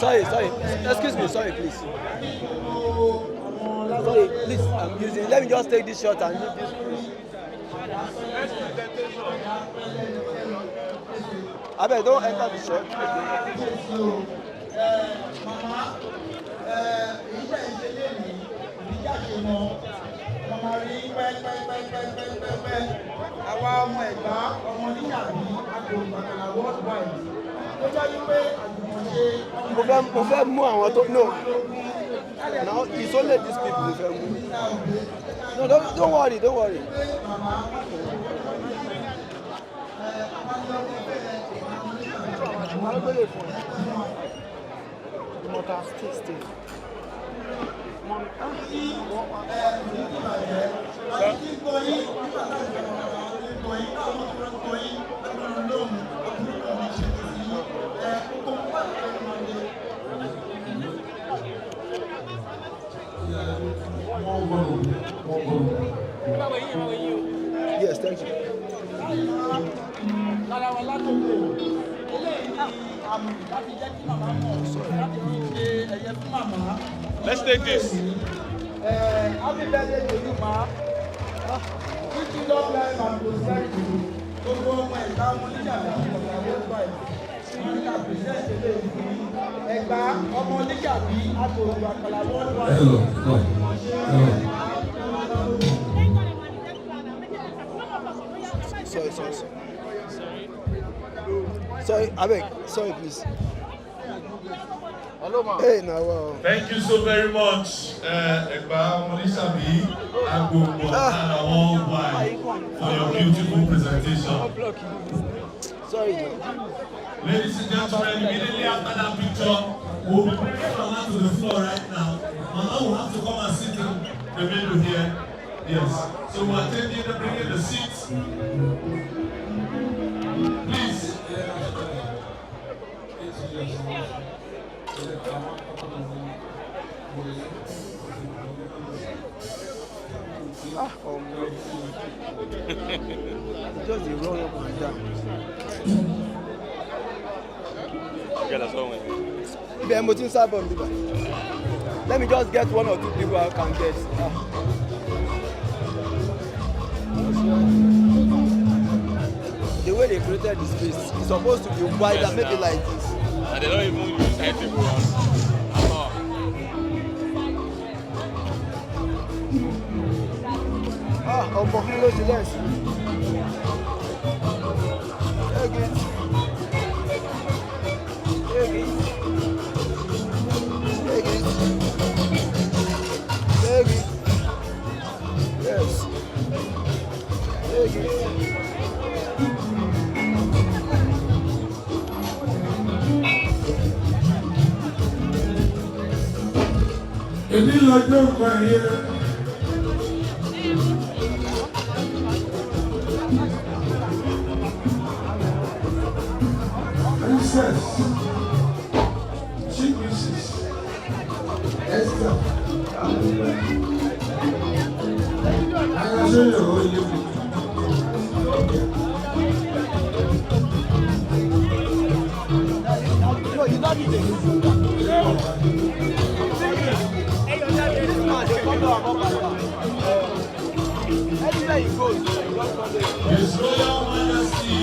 Sorry. Excuse me, sorry, please. Sorry, please. I'm using. Let me just take this shot and leave this, please. I beg, don't enter the shot. No, it's only these people who no, don't worry. Yes, thank you. Let's take this. Happy birthday to you, ma. Wish you long life and prosperity. Sorry, I beg. Sorry, please. Hello, ma. Hey, now. Thank you so very much, Egba Monishabi and for your beautiful presentation. Sorry. Ladies and gentlemen, immediately after that picture, we'll be bringing Mama to the floor right now. Mama will have to come and sit in the middle here. Yes. So we're taking the bringing the seats. Please. Just the roll up and down. Let me just get one or two people I can get. The way they created the space is supposed to be wider, make it like this. And they don't even use high table Close the lens. Take it. Yes. Take it. It is like no right here. Princess, chief Mrs. Esther, I can show you all you. No, you not need anywhere he goes, His Royal Majesty,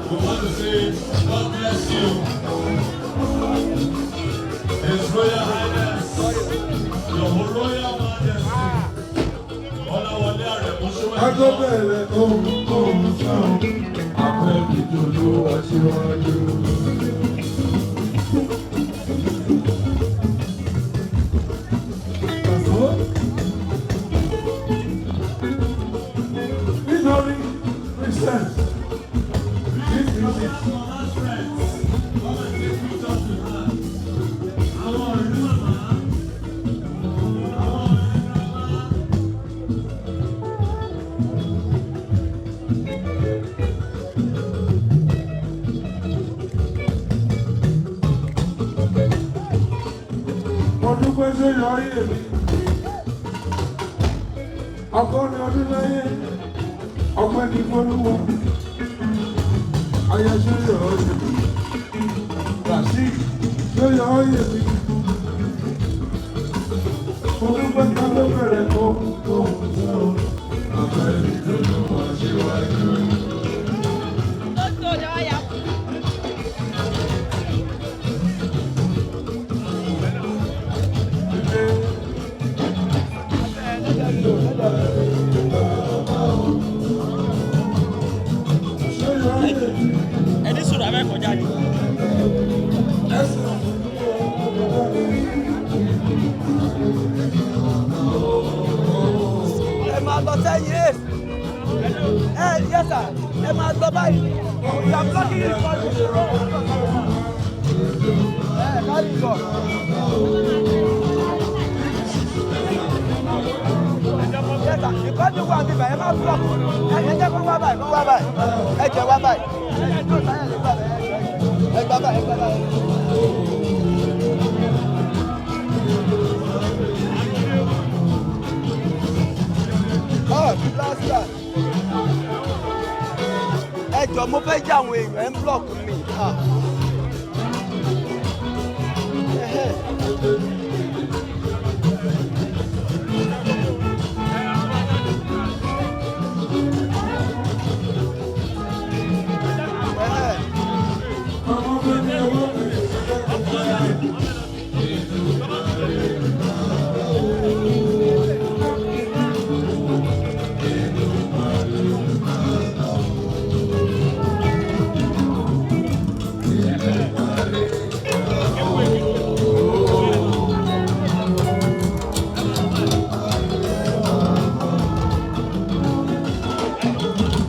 we want to say, God bless you. His Royal Highness, your Royal Majesty. Agbẹ́bẹ̀rẹ̀ tó ń kó ń sàn, àpẹẹrẹ ìjòló aṣíwájú. Nítorí Christian, this music. dúpẹ́ SHOYOYE mi. Ọgọ́rin ọdún láyé, ọpẹ́ ní f'Olúwa. Aya SHOYOYE mi. Rasheed SHOYOYE mi. Mo dúpẹ́ ká ló bẹ̀rẹ̀ kó. Àbẹ̀rẹ̀ tó ló wá síwájú. Ẹni sùn abẹ́ kọjá ni. Ẹ máa lọ sẹ́yìn. Yes sir. Ẹ máa lọ báyìí. You are blocking it for you. Carry it on. Yes sir. Ìkọ́jú wà níbẹ̀, ẹ máa block. Ẹ jẹ́ kó wá báyìí, kó wá báyìí. Ẹ jẹ́ wá báyìí. Ẹ gbá báyìí, ẹ gbá báyìí. Oh, last one. Ẹ jọ̀ọ́ mo fẹ́ jẹ́ àwọn èèyàn ẹ̀ ń block mi.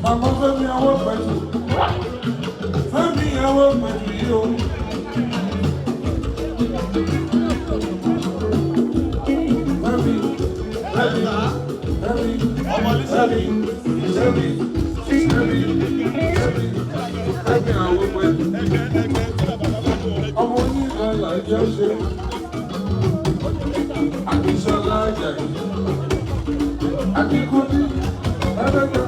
Mama Fẹ́mi àwọn pẹ̀lú. Fẹ́mi àwọn pẹ̀lú yìí o. Ọmọ onígbàlà jẹ́ ṣe. Àbíṣọ́lá Àjàyí. Àbíkúndí. Ẹ̀ẹ́dẹ́gbẹ̀.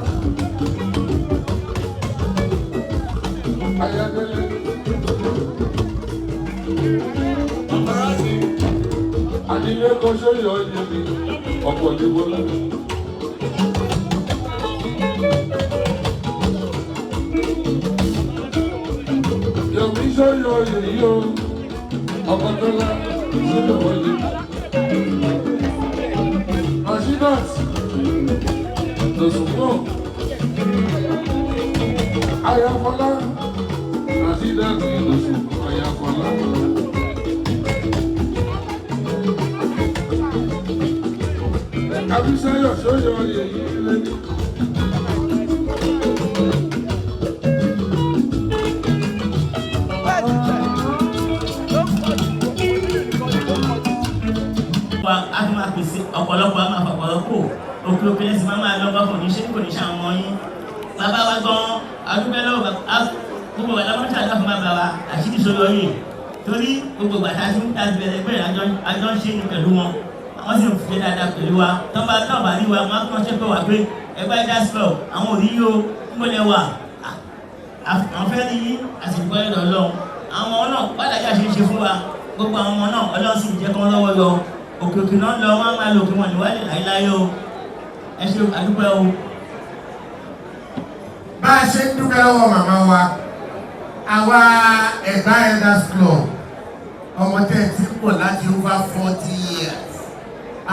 Ayadele. Adilé kan SHOYOYE mi. Ọ̀pọ̀ níbo la. Yomi SHOYOYE yìí o. Ọkọ̀ tó lá SHOYOYE. Rasheedat. Lọ́sùnmọ́. Ayafọlá. Rasheedat Lọ́sùnmọ́ Ayafọlá. Abisayo SHOYOYE yìí lẹ́nu. Ọ̀pọ̀lọpọ̀ àmà àpapọ̀lọpọ̀ òkè lẹ́sìn máa lọ bá kò ní ṣe àwọn ọmọ yín. Bàbá wa gan adúgbẹ́ lọ́wọ́ gbogbo wa lọ́wọ́ ṣàdá fún bàbá wa àṣírí SHOYOYE torí gbogbo bàtà tí ń ta bẹ̀rẹ̀ bẹ̀rẹ̀ àjọ ń ṣe ní pẹ̀lú wọn. Wọ́n sì ń fi dáadáa pẹ̀lú wa. Tọ́ba rí wa, wọ́n á kàn ṣe pé wà pé ẹgbẹ́ ẹja sọ àwọn òrí yóò gbọ́dẹ̀ wà. Àwọn fẹ́ rí àsìkò ẹ̀rọ lọ. Àwọn ọmọ náà pàdàkì àṣeṣe fún wa. Gbogbo àwọn ọmọ náà Ọlọ́run sì jẹ́ kán lọ́wọ́ lọ. Òkè náà lọ wọ́n máa lò kí wọ́n níwájú láíláí o. Ẹ ṣe àdúpẹ́ o. Bá a ṣe ń dúpẹ́ lọ́wọ́ màmá wa, àwa Ẹ̀gbá Elders Club, ọmọ tẹ́ ti ń pọ̀ láti over 40 years.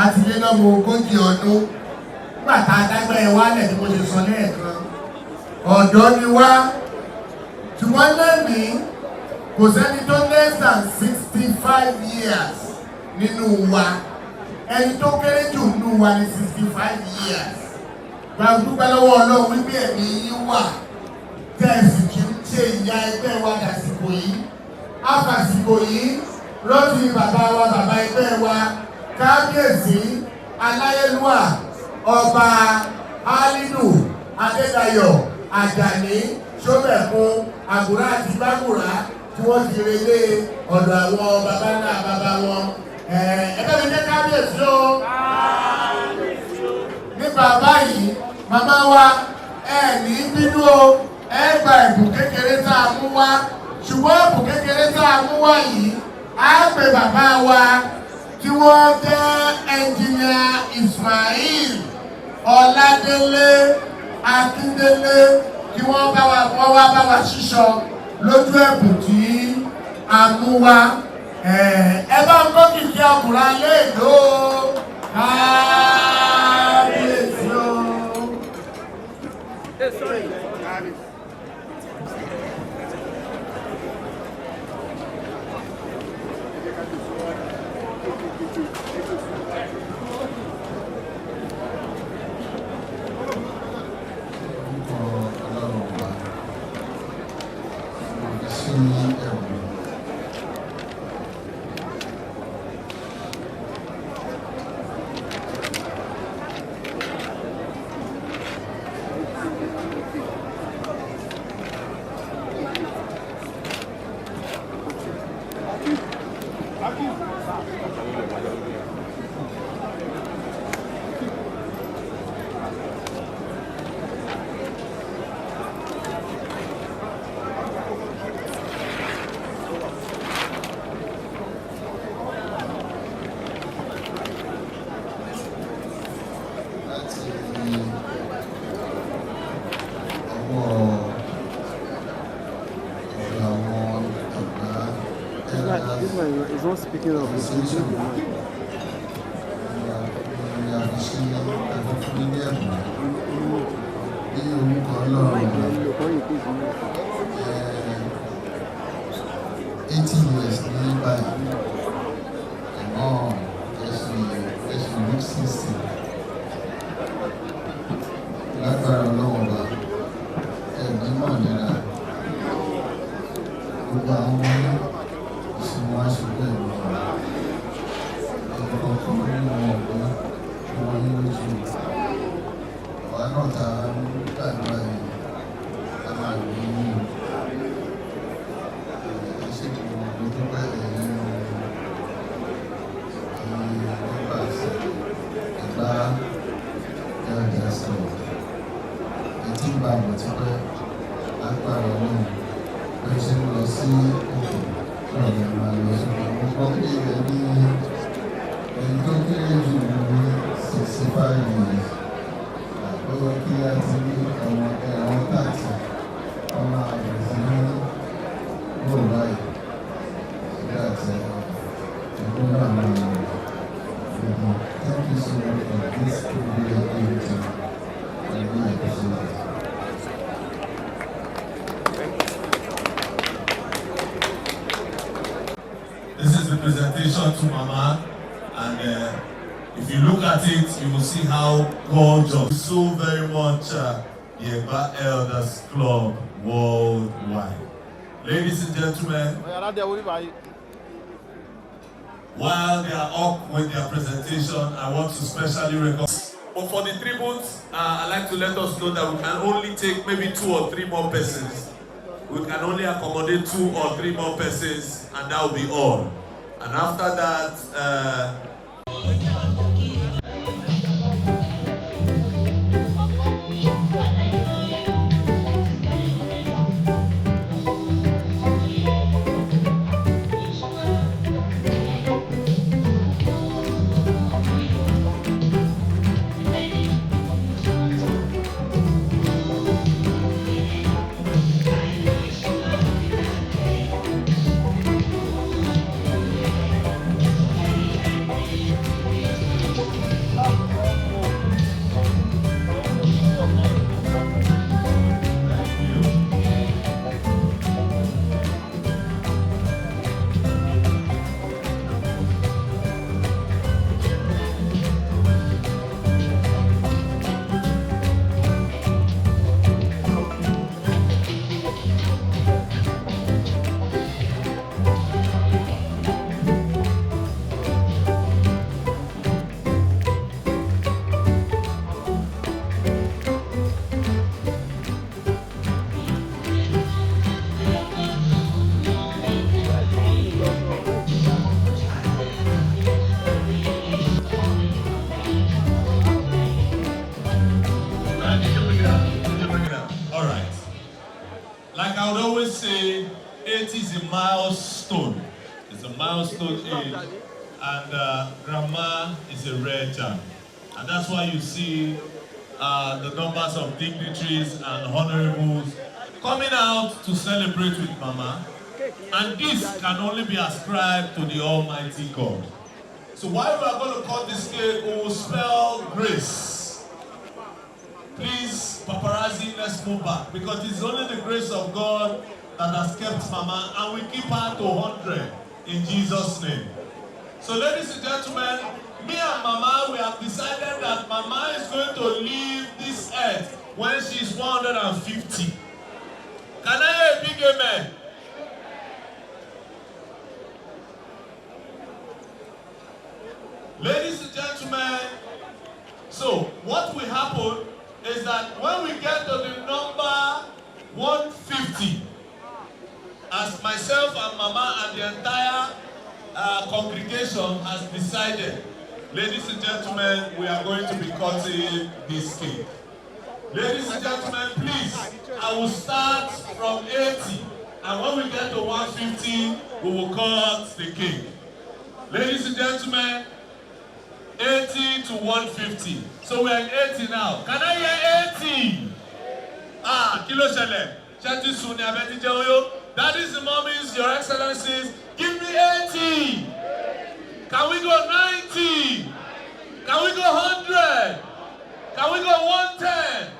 A ti lé lọ́mọ 40 ọdún. Nígbà tá a dágbére wálẹ̀ ni mo ṣe sọ lẹ́ẹ̀kan. Ọ̀dọ́ ni wá. Ṣùgbọ́n lẹ́mìí, kò sẹ́ni tó less than 65 years. Nínú wa ẹni tó kéré jù nínú wa ní 65 years. Gba dúpẹ́ lọ́wọ́ Ọlọ́run wípé ẹ̀mí yín wà tẹ̀sí kí ń ṣe ìyá ẹgbẹ́ wa dàsìkò yìí. Àfàsìkò yìí rántí bàbá wa bàbá ẹgbẹ́ wa Kábíyèsí Aláyélúwà Ọba Hálídù Adédayọ̀ Àjàní Ṣóbẹ̀kun Àgùrá àti Bágùrá tí wọ́n ti relé ọ̀dọ̀ àwọn bàbá náà bàbá wọn Ẹgbẹ́ mi jẹ́ kábíyèsí o. Nípa báyìí, màmá wa ní bínú o, gba ẹ̀bùn kékeré tá a mú wá. Ṣùgbọ́n ẹ̀bùn kékeré tá a mú wá yìí, á pe bàbá wa tí wọ́n jẹ́ ẹnjìnìà Ismail Ọládélé Akíndélé kí wọ́n wá bá wa ṣíṣọ lójú ẹ̀bùn tí a mú wá. Ẹ bá ń kọ́ kìkì ọkùnrin alẹ́ ìlú kábíyèsí o. He's not speaking of his religion. This is the presentation to Mama, and if you look at it, you will see how gorgeous. So very much Yeba Elders Club worldwide. Ladies and gentlemen, while they are up with their presentation, I want to specially recognize. But for the tributes, I'd like to let us know that we can only take maybe 2 or 3 more persons. We can only accommodate 2 or 3 more persons, and that will be all. And after that, 80 is a milestone. It's a milestone age, and grandma is a rare gem. And that's why you see the numbers of dignitaries and honorables coming out to celebrate with Mama. And this can only be ascribed to the Almighty God. So while we are going to cut this cake, we will spell grace. Please, paparazzi, let's move back, because it's only the grace of God that has kept Mama, and we keep her to 100 in Jesus' name. So ladies and gentlemen, me and Mama, we have decided that Mama is going to leave this earth when she's 150. Can I hear a big amen? Ladies and gentlemen, so what will happen is that when we get to the number 150, as myself and Mama and the entire congregation has decided, ladies and gentlemen, we are going to be cutting this cake. Ladies and gentlemen, please, I will start from 80, and when we get to 150, we will cut the cake. Ladies and gentlemen, 80 to 150. So we are in 80 now. Can I hear 80? Kilo Shele. Shati Suni Abeti Joyo. Daddies and mommies, your excellencies, give me 80. Can we go 90? Can we go 100? Can we go 110?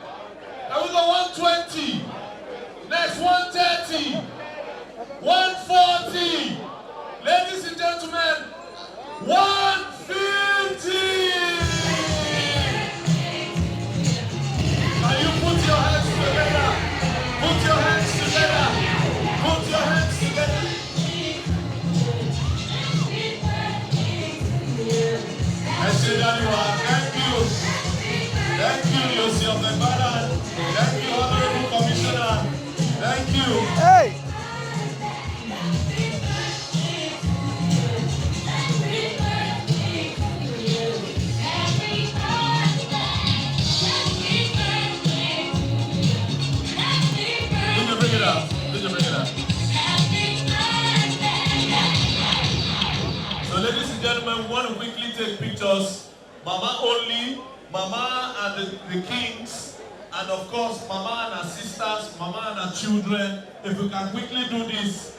Can we go 120? Next 130. 140. Ladies and gentlemen, 150. Can you put your hands together? Put your hands together. Put your hands together. Thank you. Thank you, Yossi of the Baran. Thank you, Honorable Commissioner. Thank you. Hey! Bring it up. So ladies and gentlemen, we want to quickly take pictures. Mama only, Mama and the kings, and of course Mama and her sisters, Mama and her children. If we can quickly do this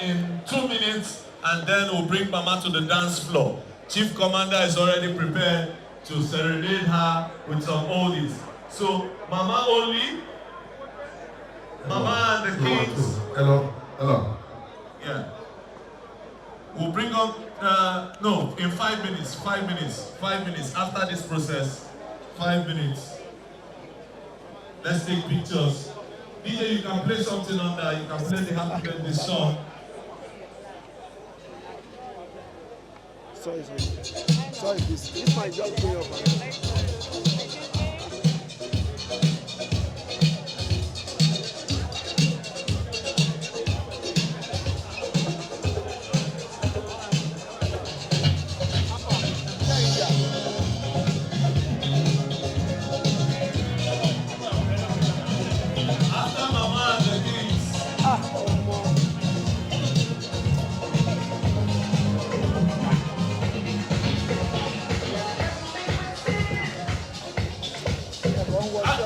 in 2 minutes, and then we'll bring Mama to the dance floor. Chief Commander is already prepared to serenade her with some oldies. So Mama only, Mama and the kings. Hello. Yeah. We'll bring up, no, in 5 minutes, 5 minutes after this process, 5 minutes. Let's take pictures. DJ, you can play something on that. You can play the Happy Birthday song. Sorry, this might just go up. After Mama and the kids.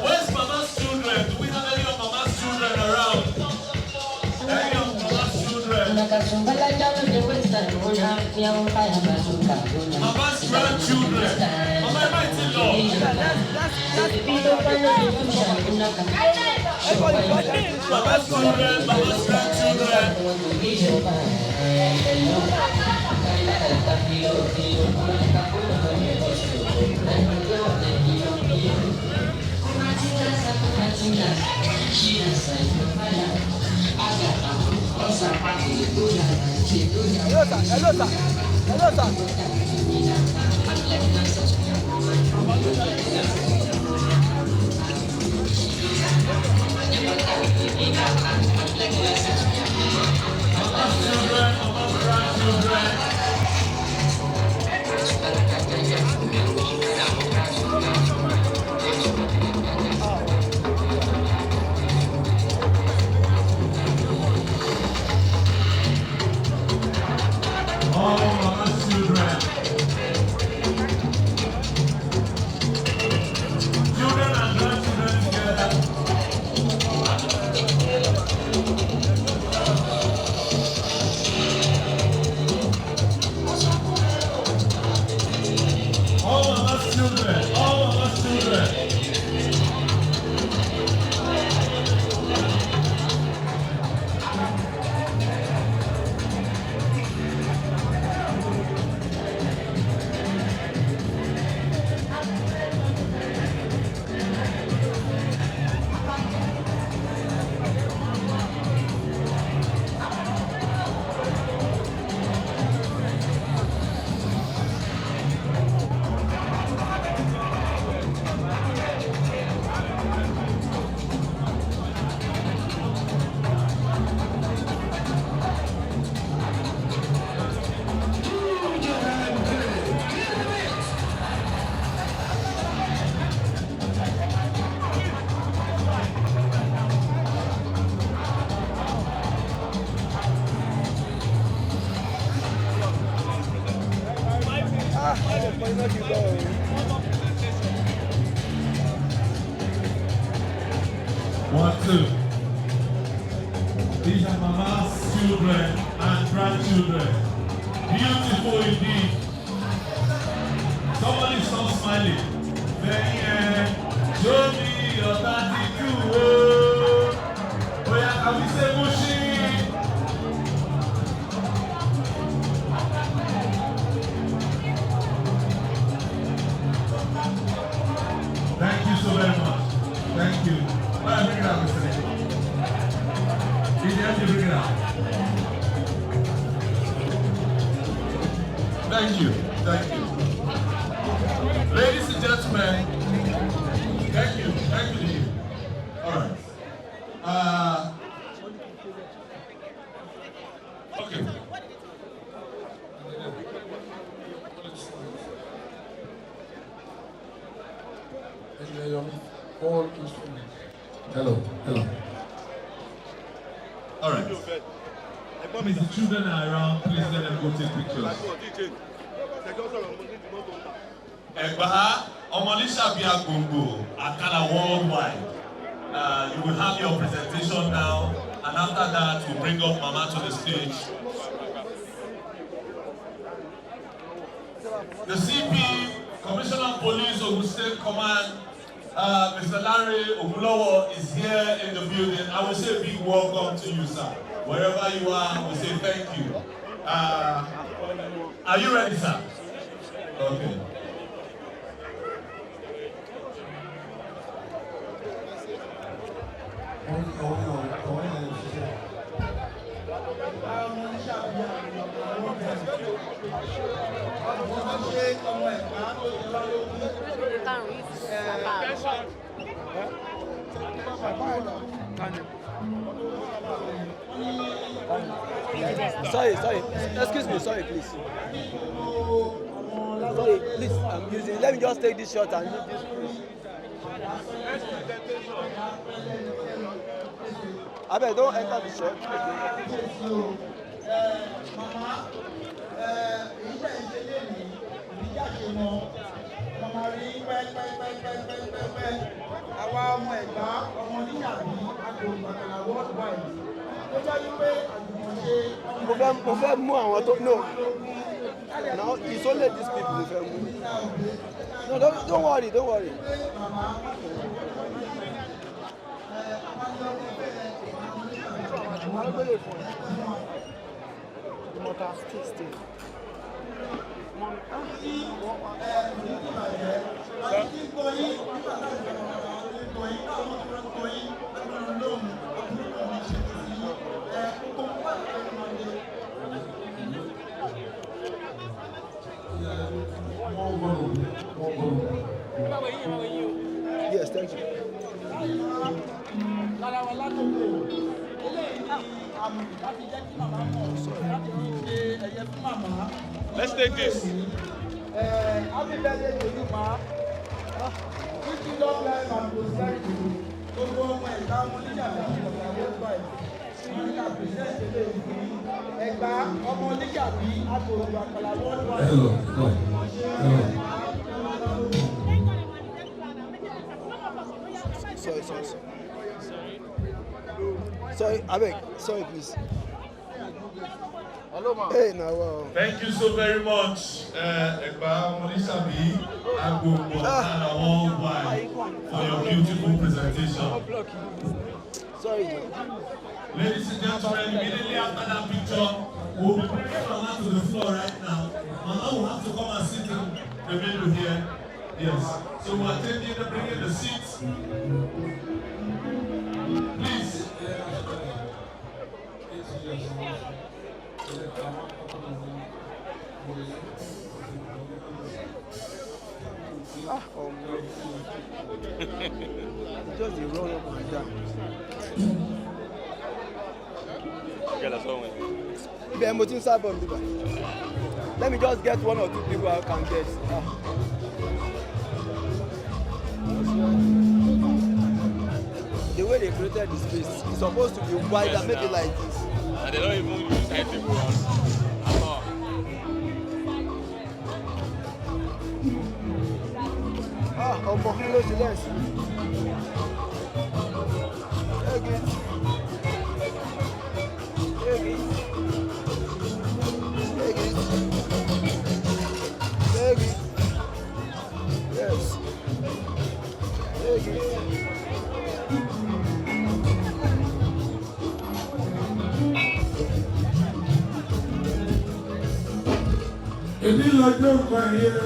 Where's Mama's children? Do we have any of Mama's children around? Any of Mama's children? Mama's grandchildren. Mama, am I still low? Mama's children, Mama's grandchildren. Hello, sir. Mama's children, Mama's grandchildren. One, two. These are mama's children and grandchildren. Beautiful indeed. Somebody stop smiling. Then, show me your daddy too. Oh yeah, can we say Mushi? Thank you so very much. Thank you. All right, bring it out, Mr. Nick. Did you have to bring it out? Thank you. Thank you. Ladies and gentlemen, thank you. Thank you to you. All right. Okay. Hello, hello. All right. Please, the children are around. Please let them go take pictures. Egbaha, Omolishabia Gongo, Akala worldwide. You will have your presentation now, and after that, we bring up Mama to the stage. The CP, Commissioner of Police, Ogun State Command, Mr. Larry Ogulowo is here in the building. I will say a big welcome to you, sir. Wherever you are, we say thank you. Are you ready, sir? Okay. Sorry, excuse me, sorry, please. Sorry, please, I'm using. Let me just take this shot and use this, please. I bet don't enter the shot. Mama rí pẹ́pẹ́pẹ́pẹ́pẹ́ àwa ọmọ Ẹ̀gbá ọmọ oníyàbí agbóhùnbàkàlà worldwide ó jẹ́ wípé àjùmọ̀ṣe mo fẹ́ mú àwọn tó no now it's only these people mo fẹ́ mú no don't worry. Stay. Yes, thank you. Let's take this. Happy birthday to you, ma. Wish you long life and prosperity. Gbogbo ọmọ Ẹ̀gbá ọmọ oníjàmbá ọmọ worldwide. Nígbà present ilé ìwé Ẹ̀gbá ọmọ oníjàmbí agbóhùnbàkàlà worldwide. Hello. Sorry, Abeg, sorry, please. Hello, ma. Hey, now. Thank you so very much, Egba Omolisabi Agbogbo and worldwide for your beautiful presentation. Sorry. Ladies and gentlemen, immediately after that picture, we'll be bringing Mama to the floor right now. Mama will have to come and sit in the middle here. Yes. So we're taking the bringing the seats. Please. Just the roll up and down. Let me just get one or two people I can get. The way they created the space, it's supposed to be wide and make it like this. And they don't even use side people. ọmọ kí ló ṣe lẹ́sìn. Yes. Èmi lọ́jọ́ kan yẹn.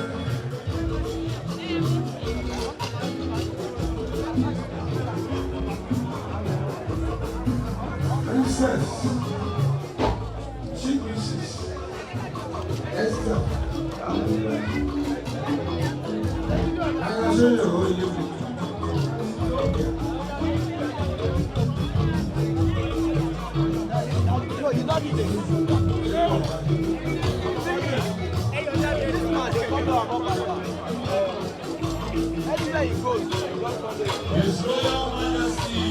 Princess, Chief Mrs. Esther. SHOYOYE. No, you not need it. Anywhere he goes, he just follow. His Royal Majesty,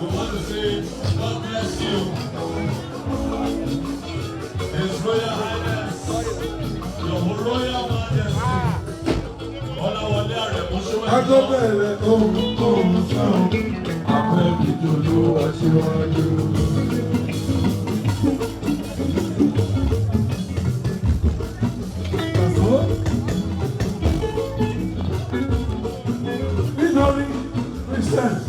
we want to say, God bless you. His Royal Highness, your Royal Majesty, Agbẹ́bẹ̀rẹ̀ ohun sáwọn afẹ́bí tó ló wá síwájú. Nítorí Christian,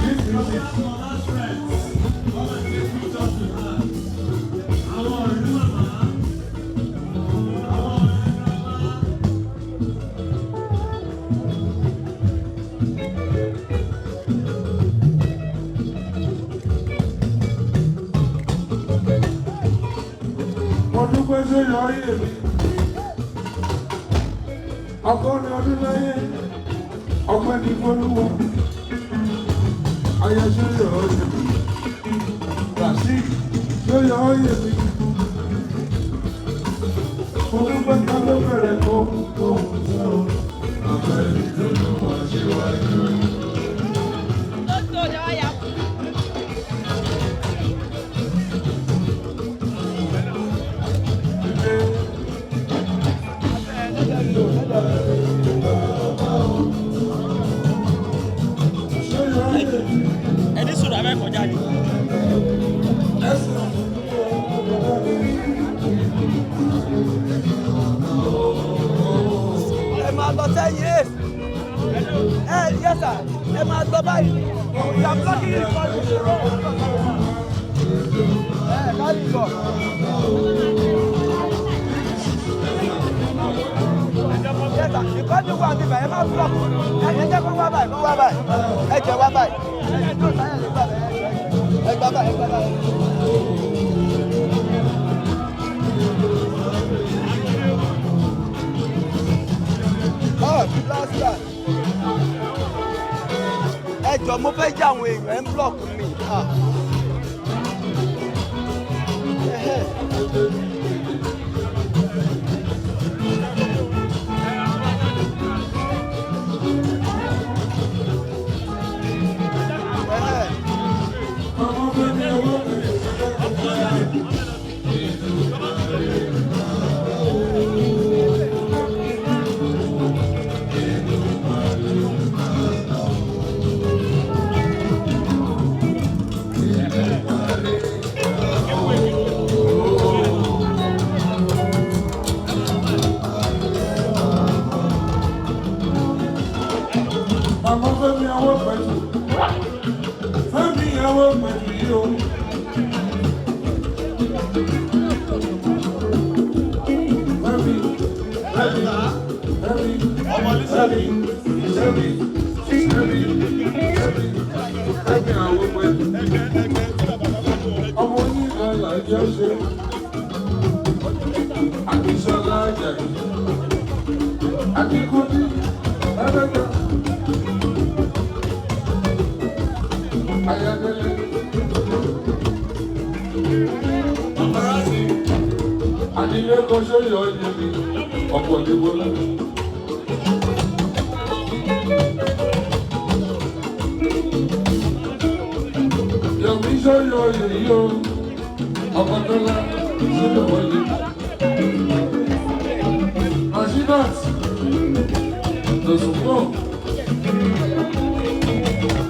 this music. Dúpẹ́ SHOYOYE mi, ọgọ́rin ọdún láyé, ọpẹ́ ní fọ́lúwọ́, ayé SHOYOYE mi, Brazil SHOYOYE mi, mo dúpẹ́ ká ló bẹ̀rẹ̀ kó sọ̀rọ̀, ọpẹ́ ní fọ́lúwọ́ síwájú. Ẹni sọ̀rọ̀ abẹ́ kọjá ni. Ẹ máa lọ sẹ́yìn. Yes sir, ẹ máa lọ báyìí. You are blocking it for the road. Carry it on. Yes sir, because you want to buy, ẹ máa block. Ẹ jẹ́ kó wá báyìí, ẹ jẹ́ wá báyìí. Ẹ gbá báyìí. Last time. Ẹ jọ̀ọ́ mo fẹ́ jẹ́ àwọn èèyàn ẹ̀ ń block mi. SHOYOYE mi, ọ̀pọ̀ ìdìbò náà. SHOYOYE yo, Ọmọdọ́lá SHOYOYE. Mashinat, Lọ́sùnkọ́,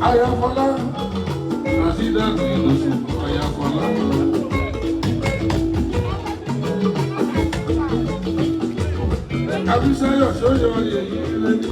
Ayafọlá, Mashinat Lọ́sùnkọ́, Ayafọlá. Abisayo SHOYOYE yìí lẹ́nu.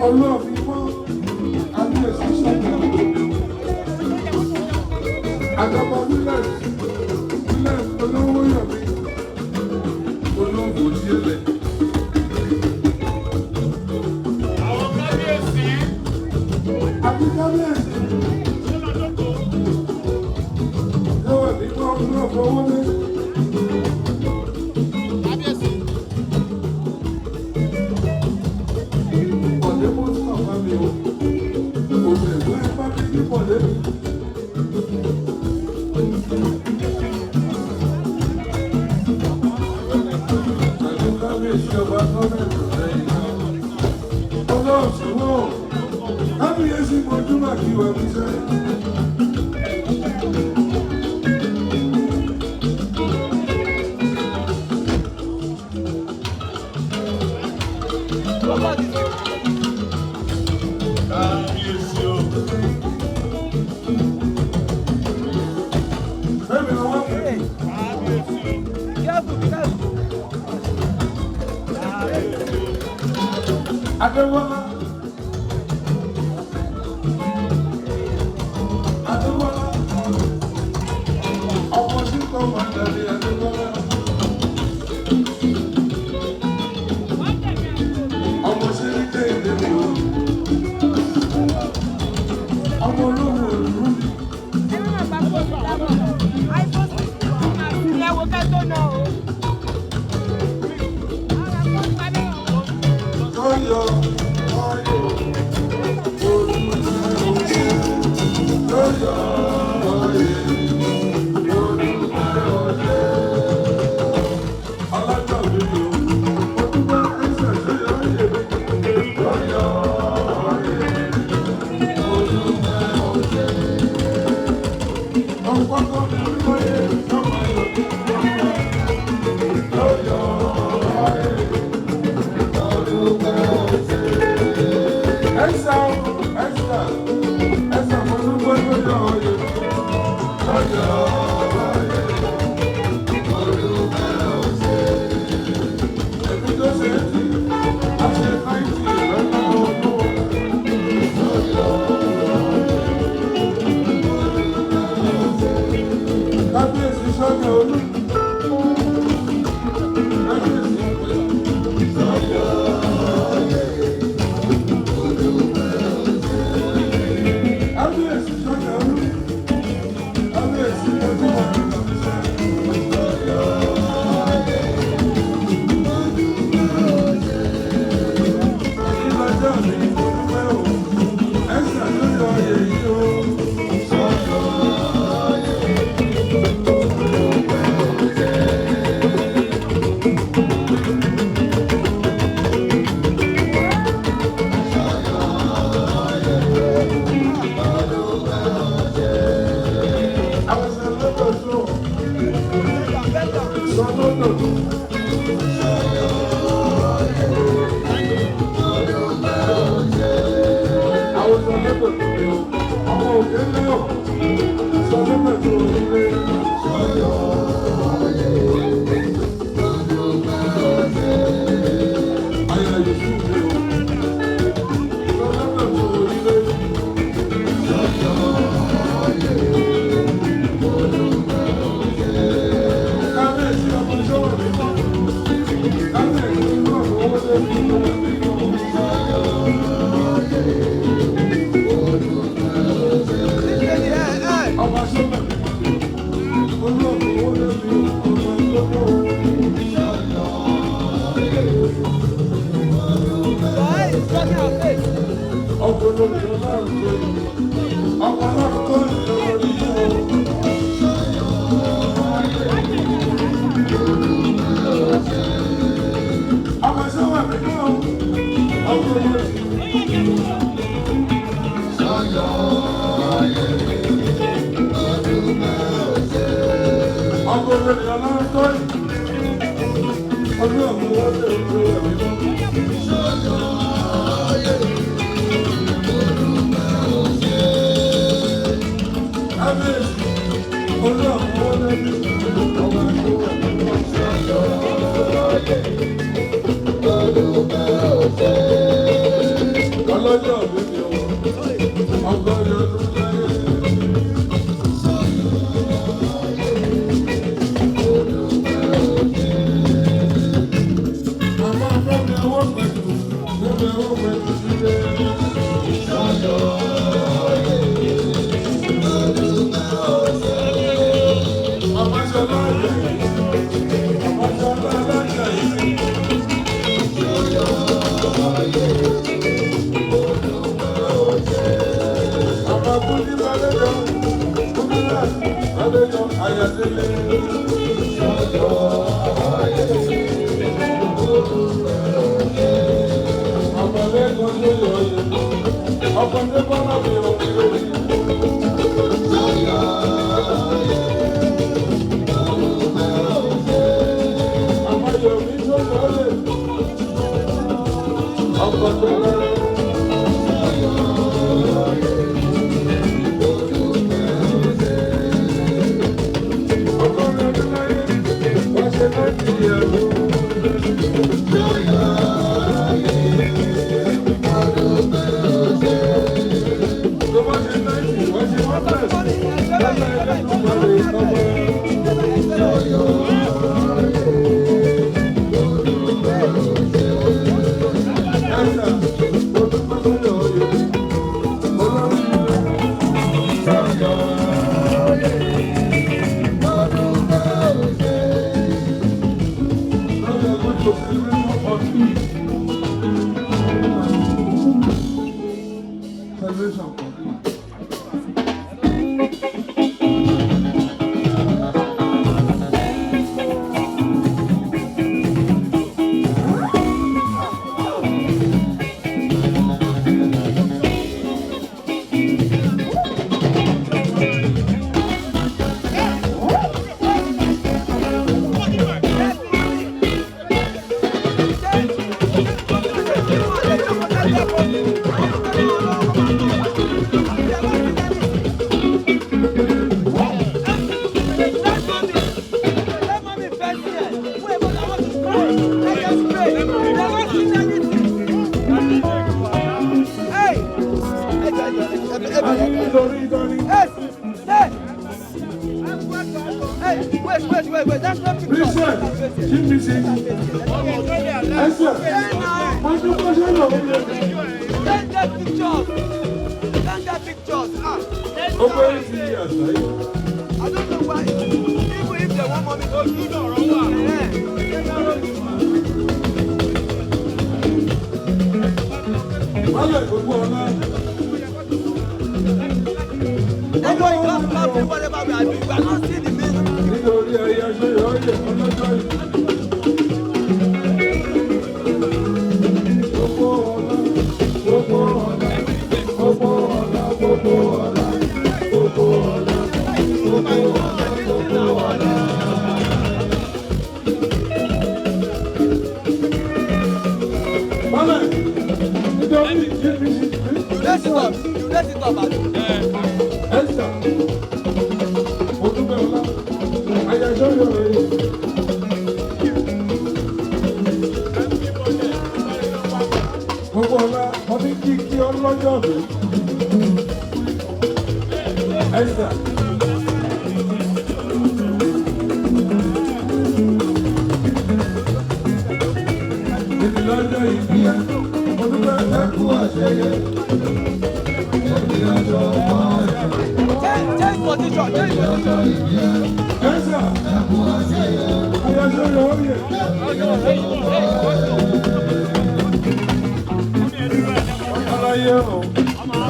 Ọlọ́ọ̀fin mọ́ Adéyẹsí sọ́kà. Àjọpọ̀ Williams olówó yọ̀mí olóògùn òtíẹ̀lẹ̀. Àwọn kábíyèsí. Àbí kábíyèsí. Yọ̀wọ̀ nípa ọdún ọ̀fọ̀ owó lé. Adéwọ́lá. Ọmọ tí kò máa dàbí Adéwọ́lá. Ọmọ sí ní kéde mi o. Ọmọ olówó òlú mi.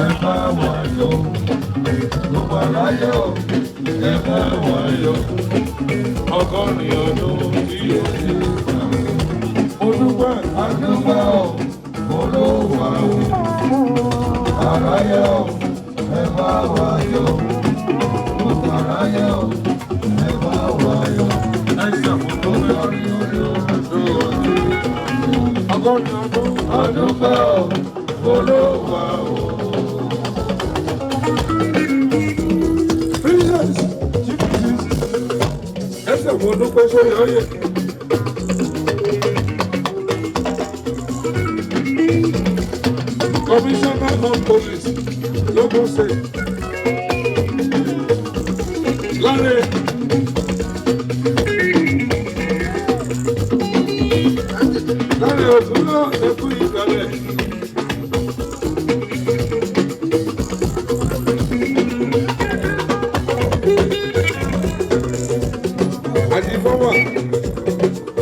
ẹ bá wa yọ̀, gbogbo aráyé o, ẹ bá wa yọ̀. Ọgọ́rin ọdún tí ó ti gbà. Olúwa àdúgbò olówó aráyé o, ẹ bá wa yọ̀. Gbogbo aráyé o, ẹ bá wa yọ̀. Ẹ ṣàkóso ọgọ́rin ọdún àdúgbò olówó. Ẹsẹ̀ mo dúpẹ́ sórí ọyẹ. Commissioner of Police Local State. Láre. Láre ọ̀tún náà ẹkú ìkàlẹ̀. Àdìfọ́wà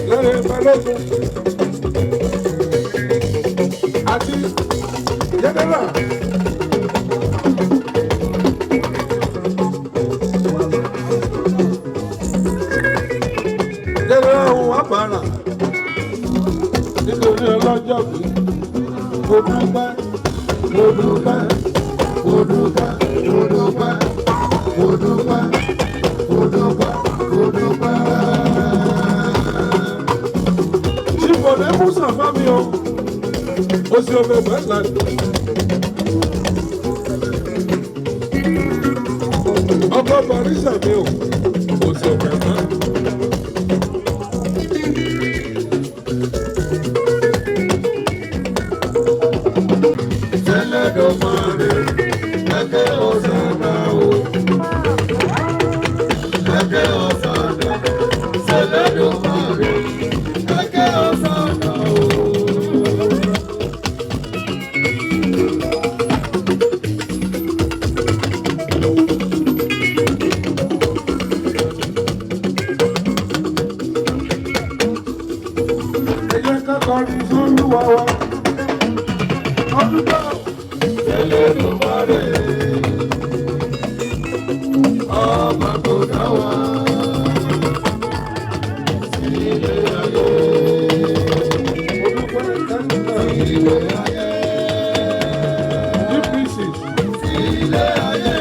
lára balógun àti jẹ́nẹ́rà. Jẹ́nẹ́rà ohun àbàrà nítorí ọlọ́jọ́ bí mo dúpẹ́, mo dúpẹ́, mo dúpẹ́, mo dúpẹ́, mo dúpẹ́, mo dúpẹ́, mo dúpẹ́. Ṣìbọ̀dé Musa Fámi o, o sì ọbẹ̀ bẹ́ẹ̀ ọkọ̀ Barisa mi o, o sì ọbẹ̀ bẹ́ẹ̀. Ẹlẹ́dọ̀mọ́rẹ́ ẹgbẹ́ ọ̀sánà o, ẹgbẹ́ ọ̀sánà, ẹlẹ́dọ̀mọ́rẹ́ ẹgbẹ́ ọ̀sánà o. Ẹ jẹ́ ká kọrin sólúwa wa, ọdún náà. Ẹlẹ́dùmarè ọba tó dá wa sílé ayé, sílé ayé, sílé ayé,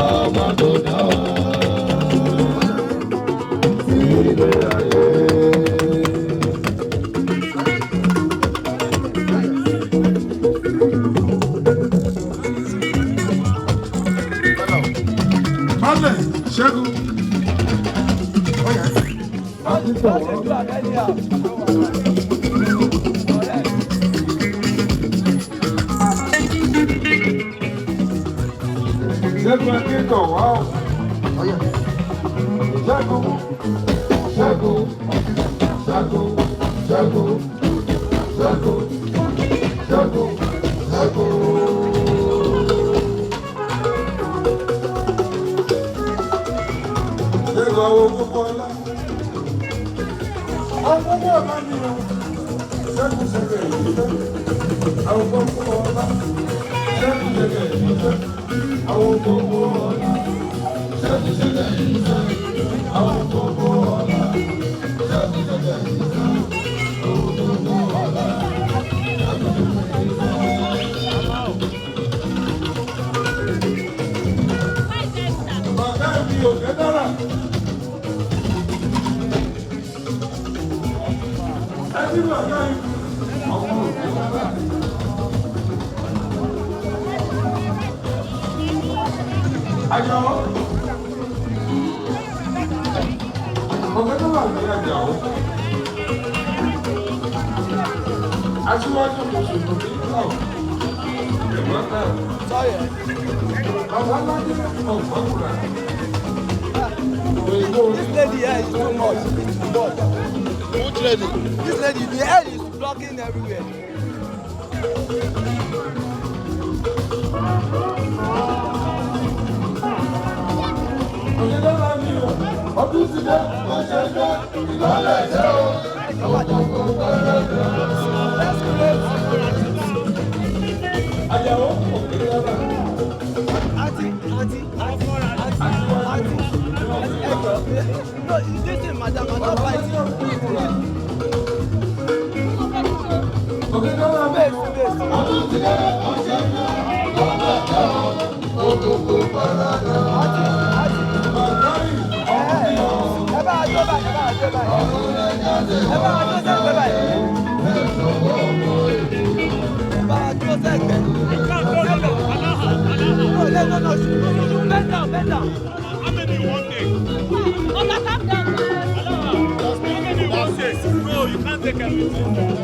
ọba tó dá wa sílé ayé. Ṣẹ́gun. Ṣẹ́gun akíntọ̀ wá o. Ṣẹ́gun. Ṣẹ́gun. Ṣẹ́gun. Ṣẹ́gun. Ṣẹ́gun. Ṣẹ́gun. Ṣẹ́gun. Àwọn gbogbo ọlá. Àwọn gbogbo ọlá ni o. Ṣẹ́gun ṣẹ̀gẹ̀ ìdíjẹ́. Àwọn gbogbo ọlá. Ṣẹ́gun ṣẹ̀gẹ̀ ìdíjẹ́. Àwọn gbogbo ọlá. Ṣẹ́gun ṣẹ̀gẹ̀ ìdíjẹ́. Àwọn gbogbo ọlá. Ṣẹ́gun ṣẹ̀gẹ̀ ìdíjẹ́. Àwọn gbogbo ọlá. Ṣẹ́gun ṣẹ̀gẹ̀ ìdíjẹ́. Bàbá mi ò fẹ́ dára. Àjọ ọ̀gá tó wà ní àjà ó. Aṣíwájú Mùsùlùmí náà ẹ̀gbọ́n náà. Bàbá Lájí ọ̀gbọ́nùrà. This lady here is too much. It's too much. Which lady? This lady, the head is blocking everywhere. Ọdún ti dé, ọ̀sẹ̀ dé, ìgbàlẹ̀ dé o. Bend down, bend down. How many you want take? How many you want take? No, you can't take everything.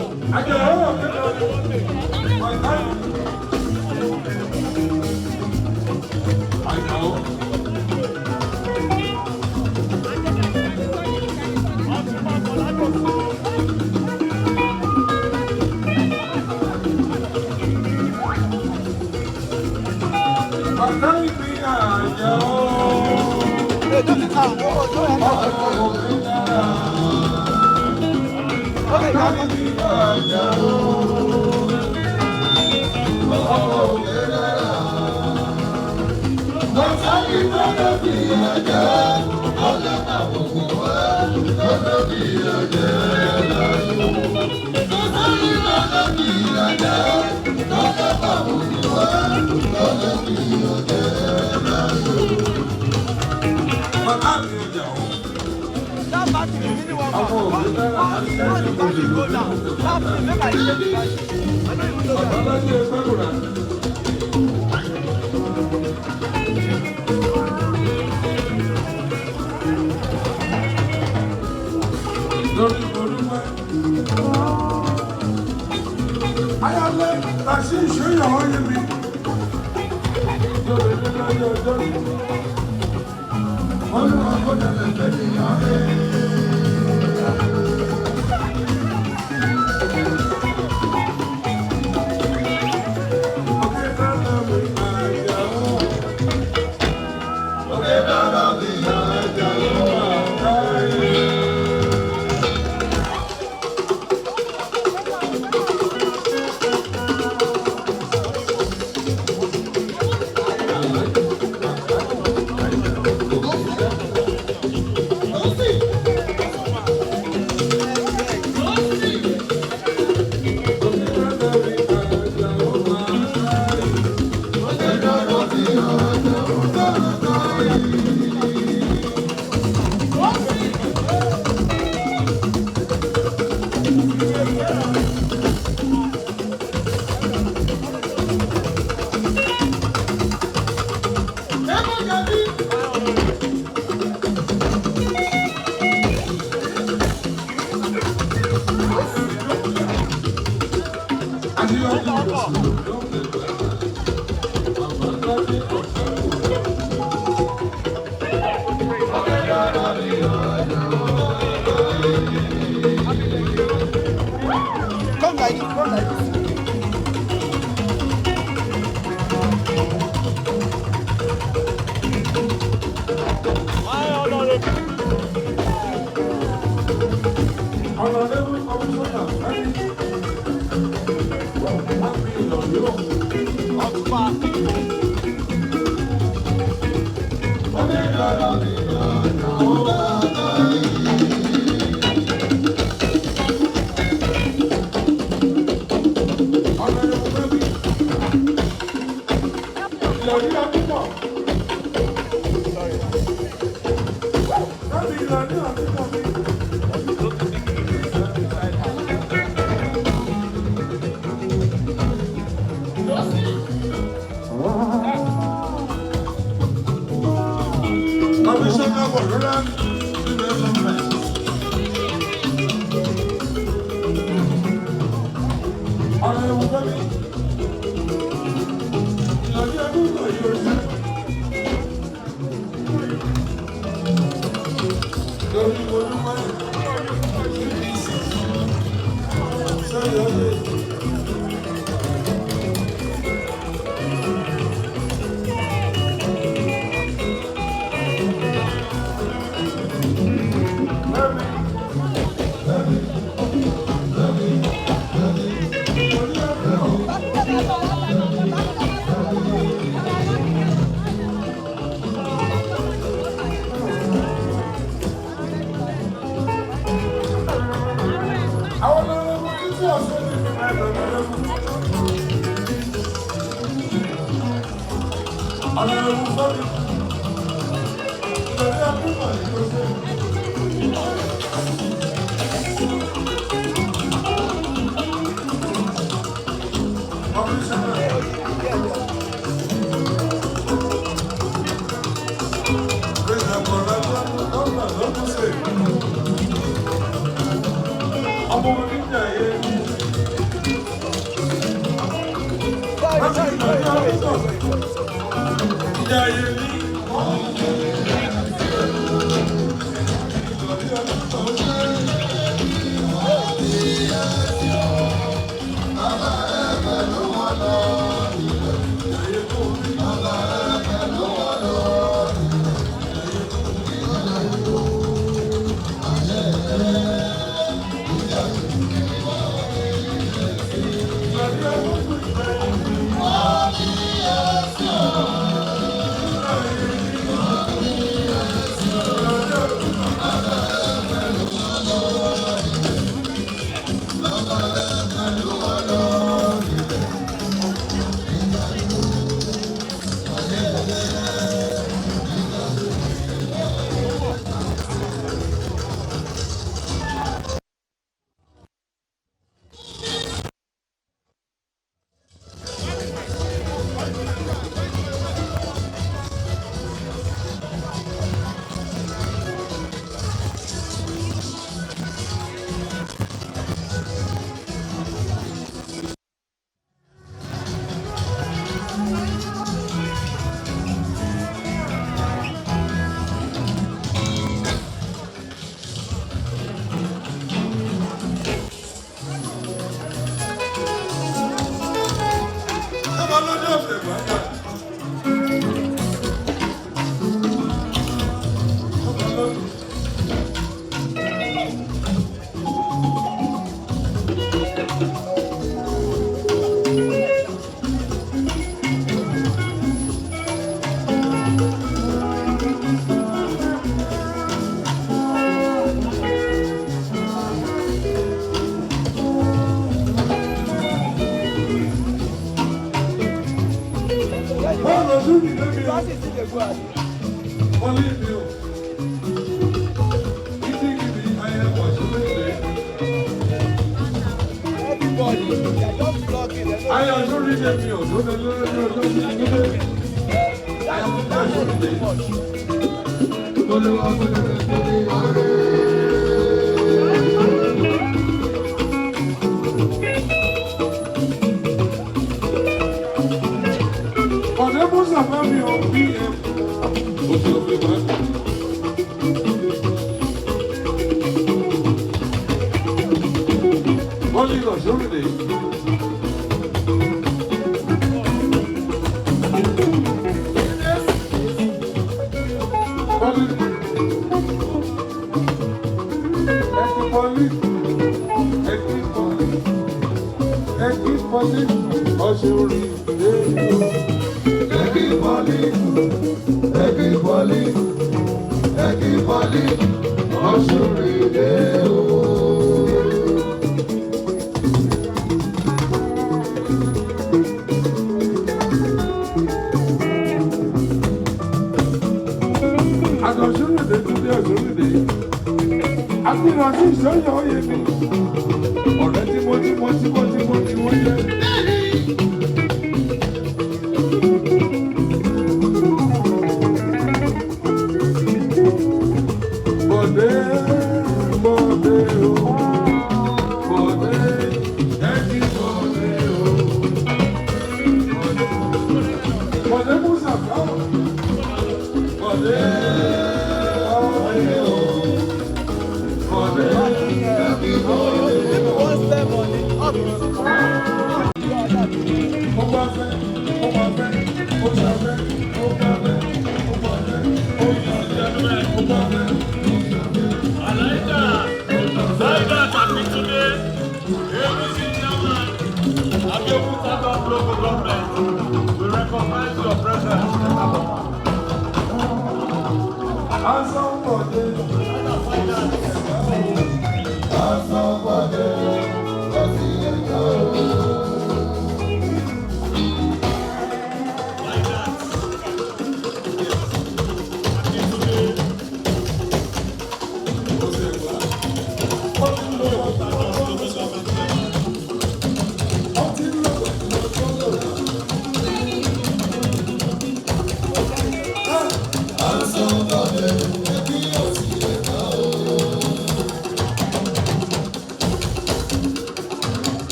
Somebody,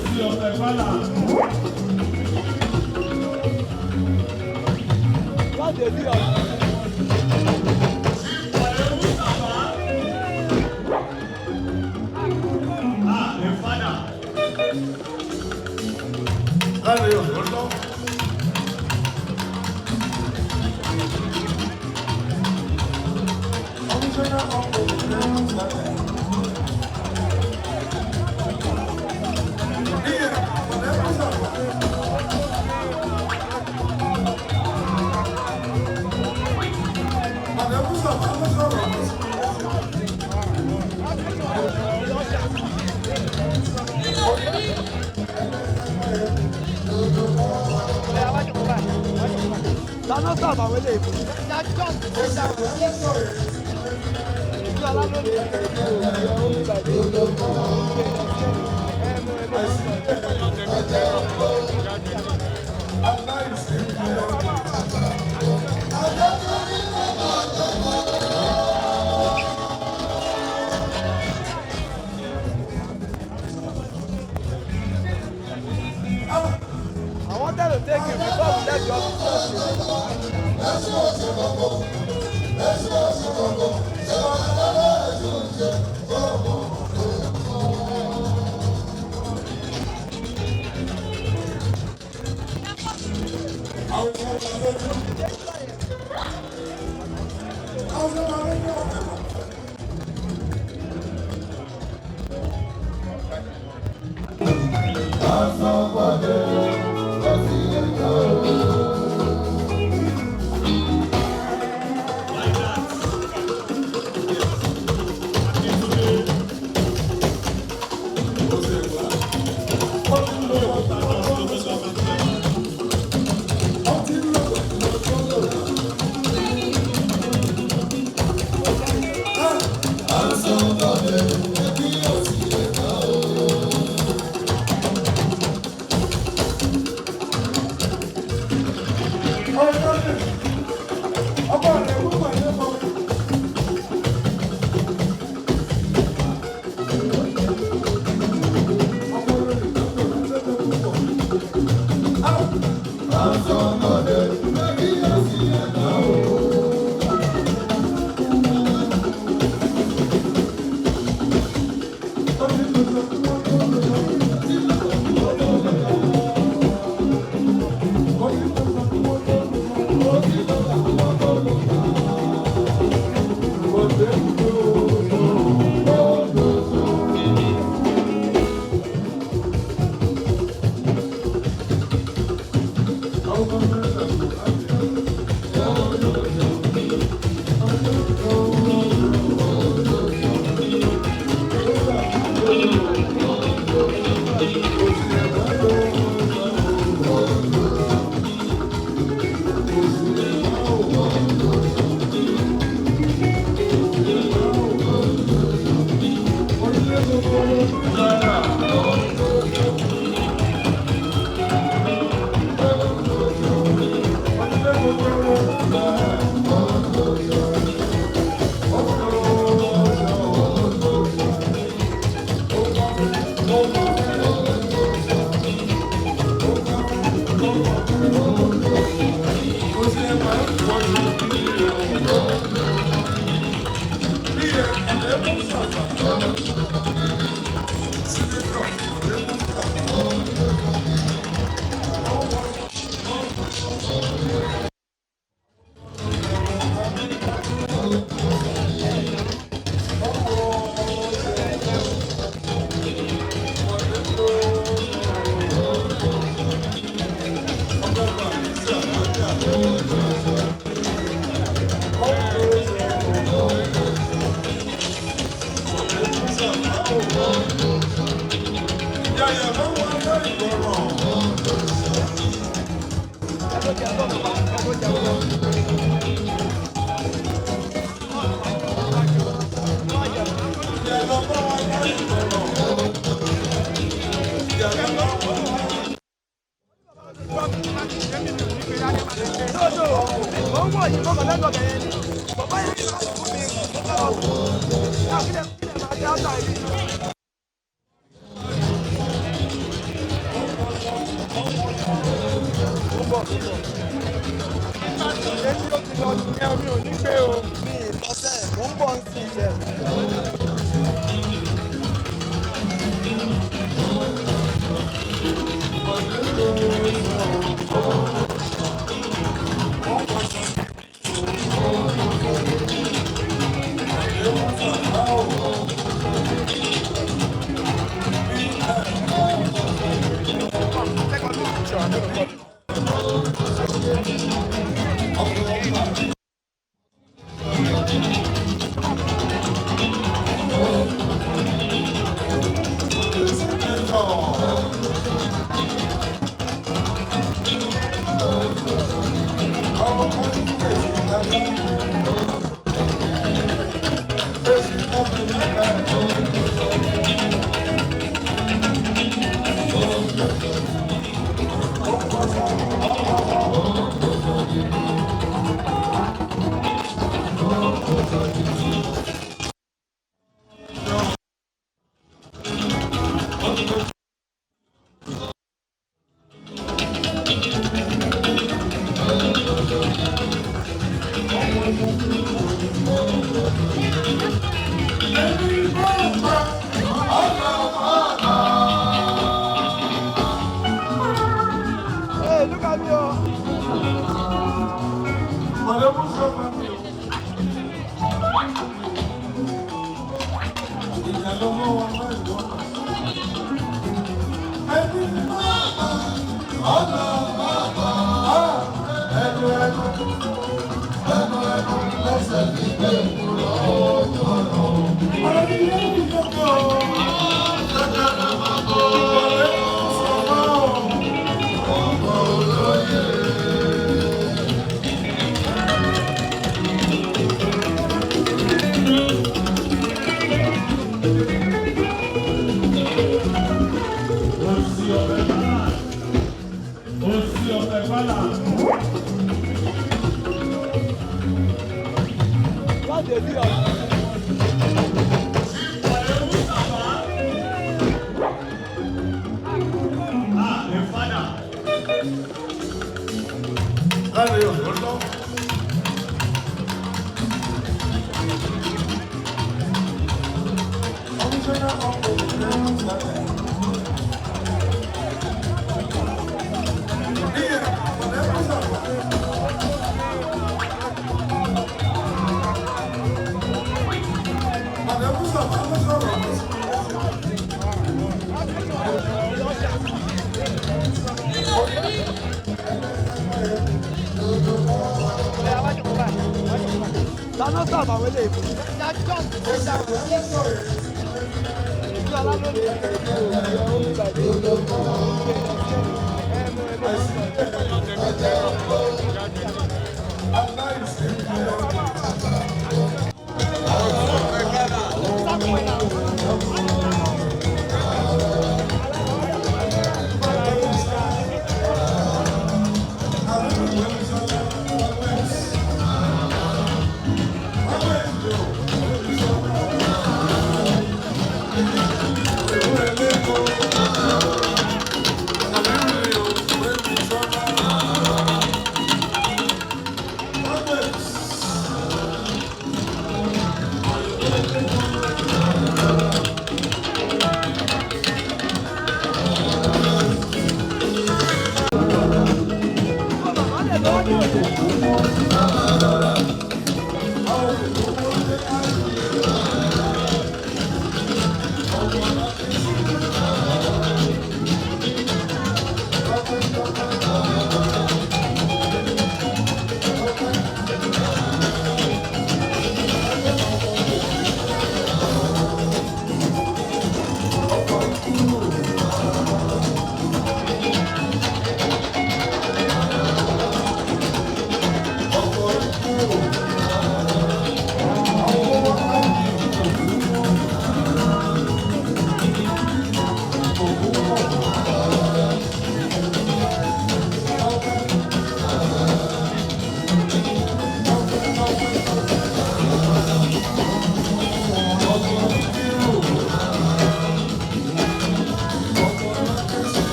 kábíyèsí ọ̀pẹ fálà. Wọ́n dé bí ọ̀rọ̀. Lánàá sábà wọlé ìbò. I wanted to take you before we left the office.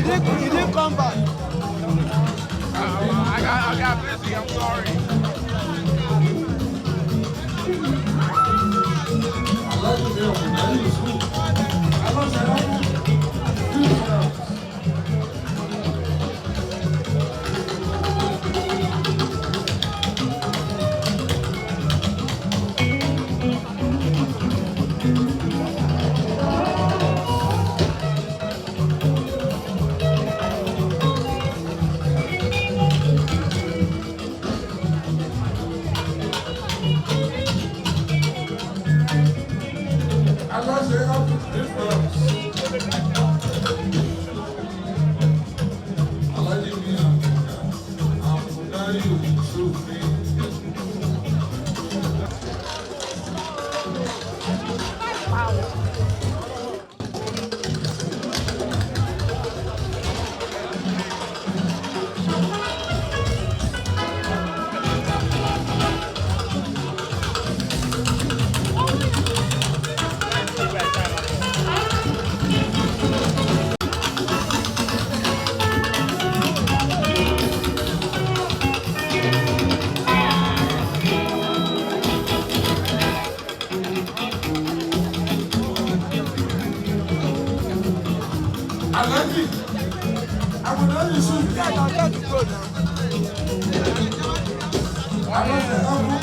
He didn't come back. I got busy. I'm sorry.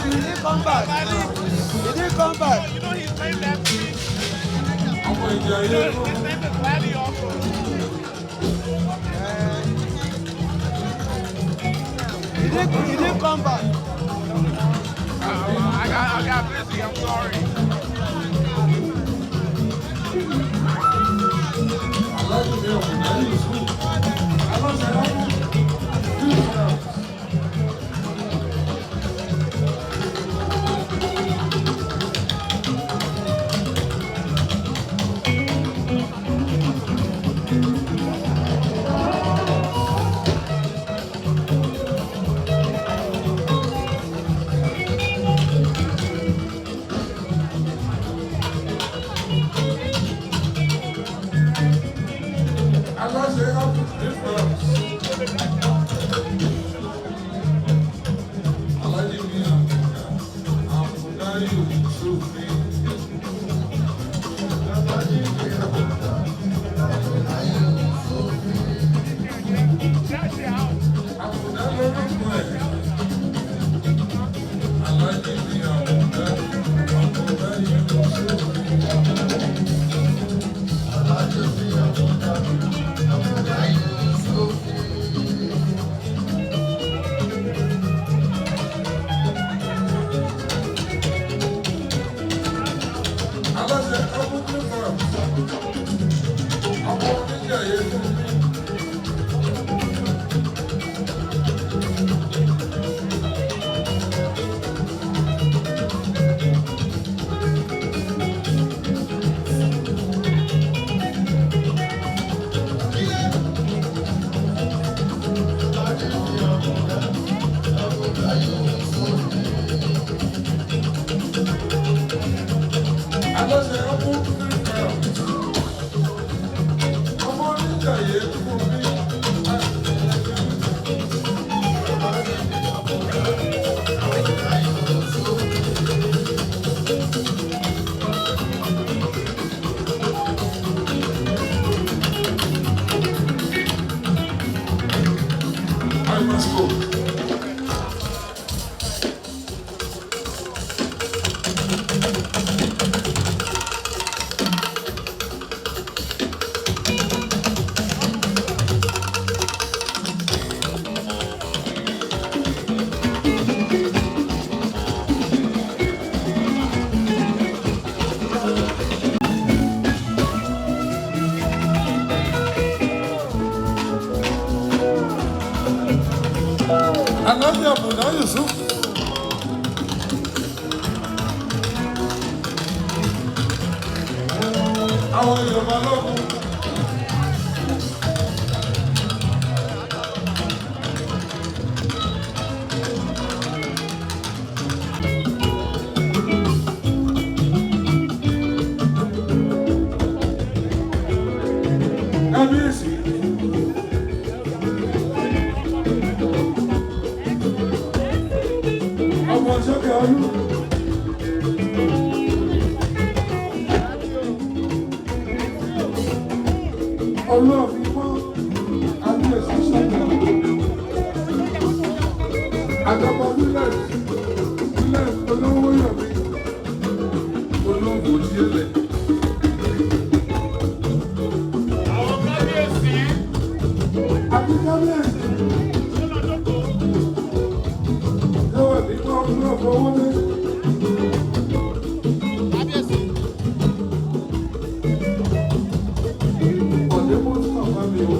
He didn't come back. He didn't come back. You know he's named after me. His name is Laddie also. He didn't come back. I got busy. I'm sorry. Àwọn Yorùbá lókun. Kábíyèsí. Ọlọ́run mọ́ kábíyèsí sọ́nà. Àjọpọ̀ Williams olówó yọ̀mí olóògùn díẹ̀lẹ̀. Àwọn kábíyèsí. Àti kábíyèsí. Yọ̀wọ̀ ní kọ́ ọdún ọ̀fọwọ́ lé. Kábíyèsí. Ọ̀dẹ́ mọ́ sí bàbá mi o.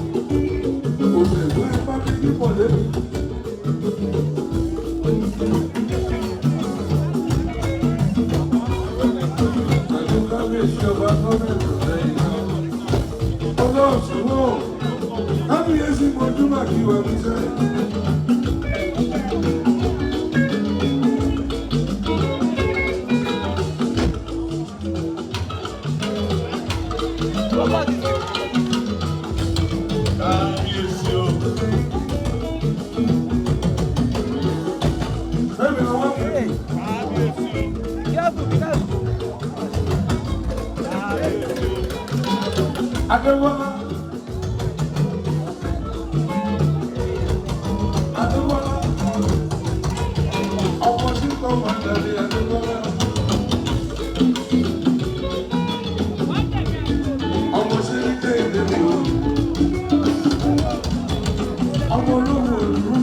Òṣèlú ẹ̀ bá mi ní pọ̀lẹ́ mi. Ìjọba gọ́ọ̀mẹ̀ntì lẹ́yìn náà. Ọlọ́ọ̀sùn náà, kábíyèsí mọ́júmọ́ kí wà ní sẹ́yìn. Kábíyèsí o. Bẹ́ẹ̀ni àwọn Adéwọ́lá. Adéwọ́lá. Ọmọ tí kò máa tẹ̀lé Adéwọ́lá. Ọmọ sí ní kéde mi o. Ọmọ olówó ìlú.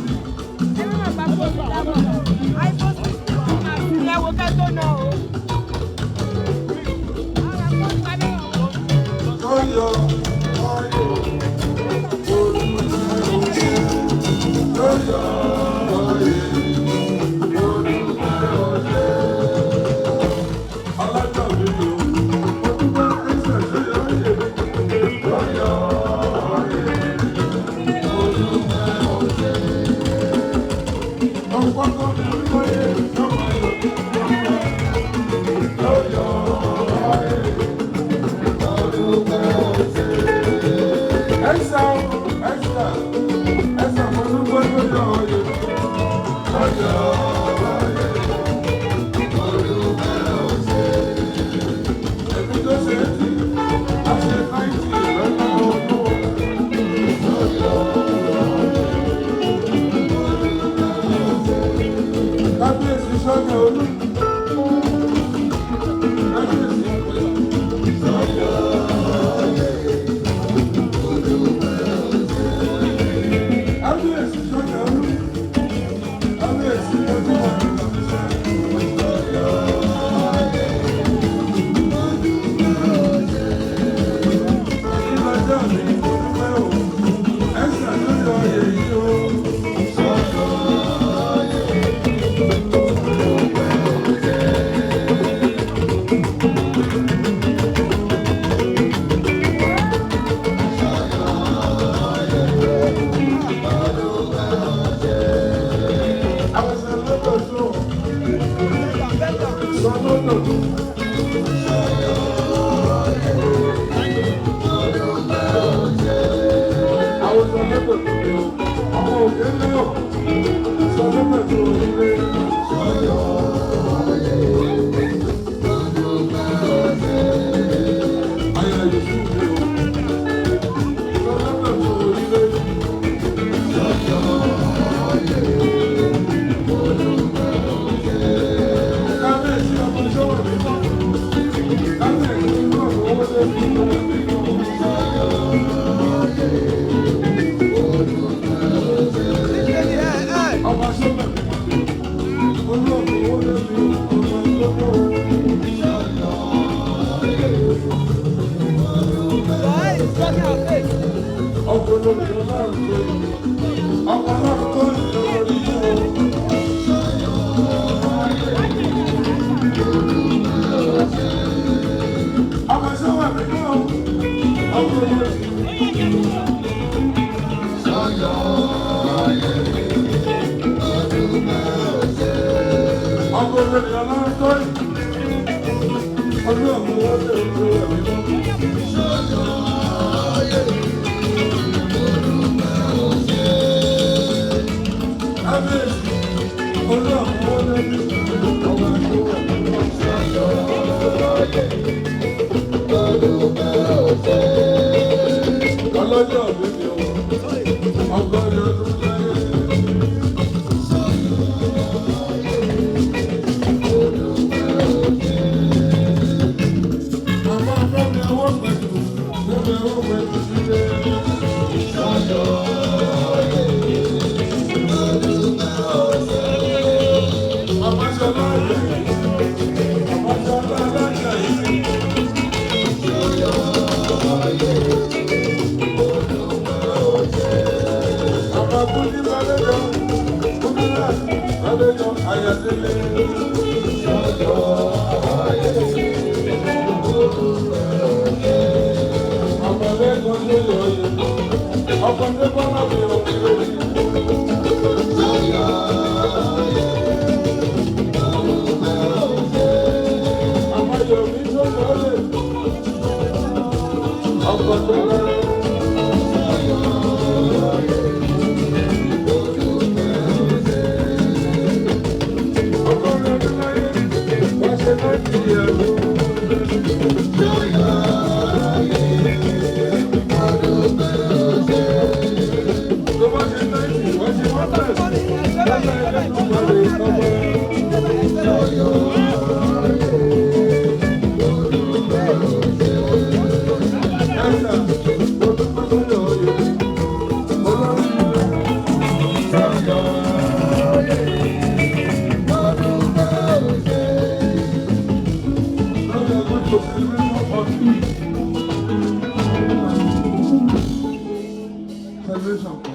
Celebration.